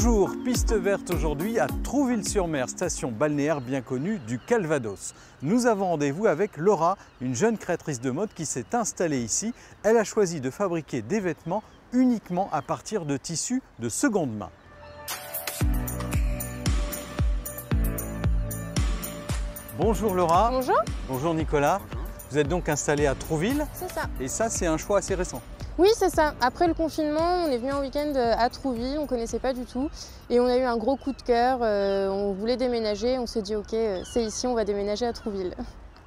Bonjour, piste verte aujourd'hui à Trouville-sur-Mer, station balnéaire bien connue du Calvados. Nous avons rendez-vous avec Laura, une jeune créatrice de mode qui s'est installée ici. Elle a choisi de fabriquer des vêtements uniquement à partir de tissus de seconde main. Bonjour Laura. Bonjour. Bonjour Nicolas. Bonjour. Vous êtes donc installé à Trouville. C'est ça. Et ça, c'est un choix assez récent. Oui, c'est ça. Après le confinement, on est venu en week-end à Trouville, on ne connaissait pas du tout. Et on a eu un gros coup de cœur, on voulait déménager, on s'est dit ok, c'est ici, on va déménager à Trouville.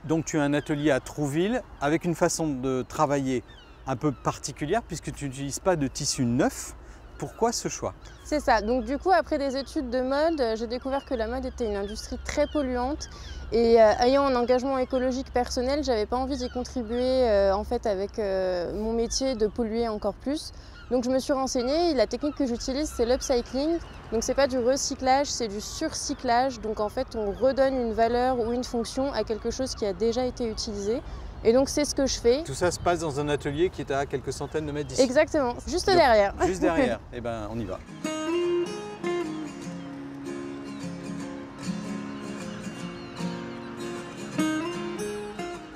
Donc tu as un atelier à Trouville avec une façon de travailler un peu particulière puisque tu n'utilises pas de tissu neuf. Pourquoi ce choix? C'est ça. Donc du coup, après des études de mode, j'ai découvert que la mode était une industrie très polluante. Et ayant un engagement écologique personnel, j'avais pas envie d'y contribuer en fait avec mon métier de polluer encore plus. Donc je me suis renseignée et la technique que j'utilise c'est l'upcycling. Donc c'est pas du recyclage, c'est du surcyclage. Donc en fait on redonne une valeur ou une fonction à quelque chose qui a déjà été utilisé. Et donc c'est ce que je fais. Tout ça se passe dans un atelier qui est à quelques centaines de mètres d'ici. Exactement, juste derrière. Juste derrière. Eh ben on y va.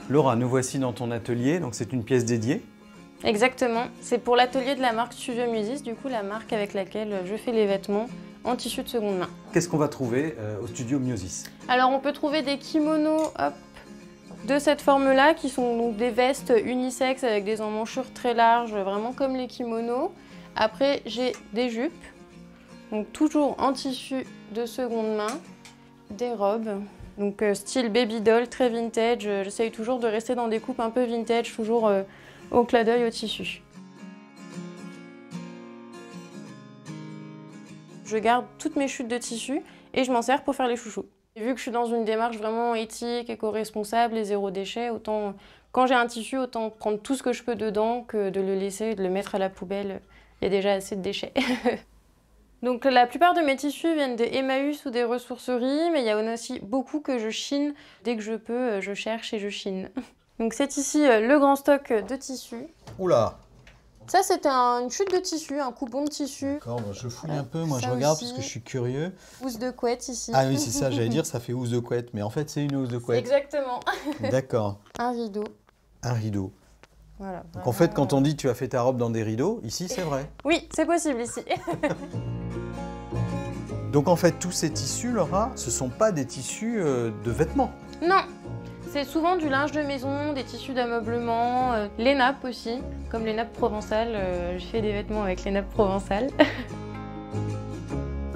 Laura, nous voici dans ton atelier, donc c'est une pièce dédiée. Exactement, c'est pour l'atelier de la marque Studio Musis, du coup la marque avec laquelle je fais les vêtements en tissu de seconde main. Qu'est-ce qu'on va trouver au studio Musis? Alors on peut trouver des kimonos de cette forme-là, qui sont donc des vestes unisexes avec des emmanchures très larges, vraiment comme les kimonos. Après j'ai des jupes, donc toujours en tissu de seconde main, des robes. Donc style baby doll, très vintage, j'essaye toujours de rester dans des coupes un peu vintage, toujours au clin d'œil au tissu. Je garde toutes mes chutes de tissu et je m'en sers pour faire les chouchous. Et vu que je suis dans une démarche vraiment éthique, éco-responsable et zéro déchet, autant quand j'ai un tissu, autant prendre tout ce que je peux dedans que de le laisser et de le mettre à la poubelle. Il y a déjà assez de déchets. Donc la plupart de mes tissus viennent des Emmaüs ou des ressourceries, mais il y en a aussi beaucoup que je chine. Dès que je peux, je cherche et je chine. Donc c'est ici le grand stock de tissus. Oula! Ça c'était une chute de tissu, un coupon de tissu. D'accord, je fouille un peu, moi Ça je regarde aussi. parce que je suis curieux. Housse de couette ici. Ah oui, c'est ça, j'allais dire, ça fait housse de couette, mais en fait c'est une housse de couette. Exactement. D'accord. Un rideau. Un rideau. Voilà, Donc en fait, quand on dit tu as fait ta robe dans des rideaux, ici c'est vrai. Oui, c'est possible ici. Donc en fait, tous ces tissus, Laura, ce ne sont pas des tissus de vêtements. Non, c'est souvent du linge de maison, des tissus d'ameublement, les nappes aussi, comme les nappes provençales. Je fais des vêtements avec les nappes provençales.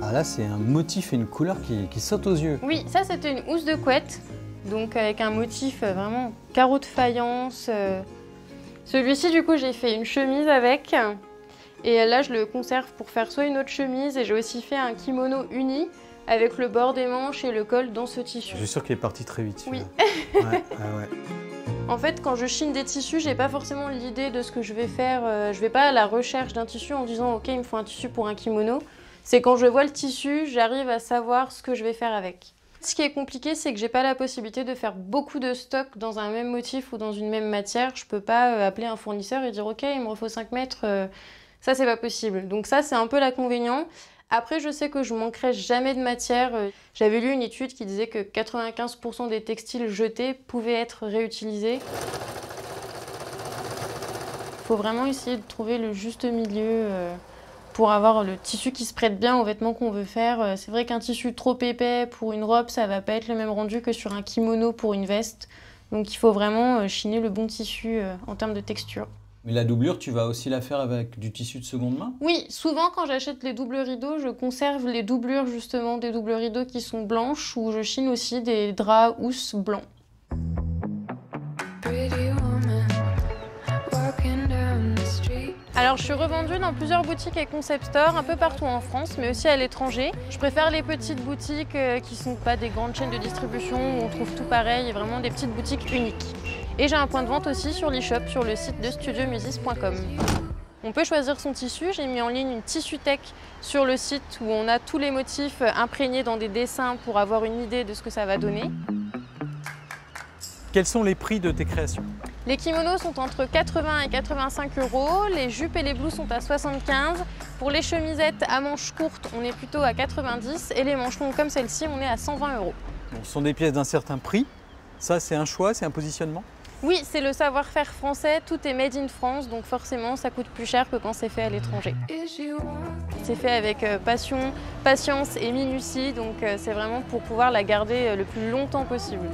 Ah là, c'est un motif et une couleur qui sautent aux yeux. Oui, ça c'était une housse de couette, donc avec un motif vraiment carreau de faïence. Celui-ci, du coup, j'ai fait une chemise avec. Et là, je le conserve pour faire soit une autre chemise, et j'ai aussi fait un kimono uni avec le bord des manches et le col dans ce tissu. Je suis sûr qu'il est parti très vite. Oui. Ouais, ouais. En fait, quand je chine des tissus, j'ai pas forcément l'idée de ce que je vais faire. Je vais pas à la recherche d'un tissu en disant ok, il me faut un tissu pour un kimono. C'est quand je vois le tissu, j'arrive à savoir ce que je vais faire avec. Ce qui est compliqué, c'est que j'ai pas la possibilité de faire beaucoup de stock dans un même motif ou dans une même matière. Je peux pas appeler un fournisseur et dire ok, il me faut 5 mètres. Ça, c'est pas possible. Donc ça, c'est un peu l'inconvénient. Après, je sais que je manquerai jamais de matière. J'avais lu une étude qui disait que 95% des textiles jetés pouvaient être réutilisés. Il faut vraiment essayer de trouver le juste milieu pour avoir le tissu qui se prête bien aux vêtements qu'on veut faire. C'est vrai qu'un tissu trop épais pour une robe, ça va pas être le même rendu que sur un kimono pour une veste. Donc il faut vraiment chiner le bon tissu en termes de texture. Mais la doublure, tu vas aussi la faire avec du tissu de seconde main? Oui, souvent quand j'achète les doubles rideaux, je conserve les doublures justement, des doubles rideaux qui sont blanches, ou je chine aussi des draps housses blancs. Alors je suis revendue dans plusieurs boutiques et concept stores, un peu partout en France, mais aussi à l'étranger. Je préfère les petites boutiques qui ne sont pas des grandes chaînes de distribution où on trouve tout pareil, et vraiment des petites boutiques uniques. Et j'ai un point de vente aussi sur l'e-shop, sur le site de studiomusis.com. On peut choisir son tissu, j'ai mis en ligne une Tissutech sur le site où on a tous les motifs imprégnés dans des dessins pour avoir une idée de ce que ça va donner. Quels sont les prix de tes créations? Les kimonos sont entre 80 et 85 €, les jupes et les blouses sont à 75 €. Pour les chemisettes à manches courtes, on est plutôt à 90 € et les manches longues comme celle-ci, on est à 120 €. Bon, ce sont des pièces d'un certain prix. Ça, c'est un choix, c'est un positionnement? Oui, c'est le savoir-faire français, tout est made in France, donc forcément ça coûte plus cher que quand c'est fait à l'étranger. C'est fait avec passion, patience et minutie, donc c'est vraiment pour pouvoir la garder le plus longtemps possible.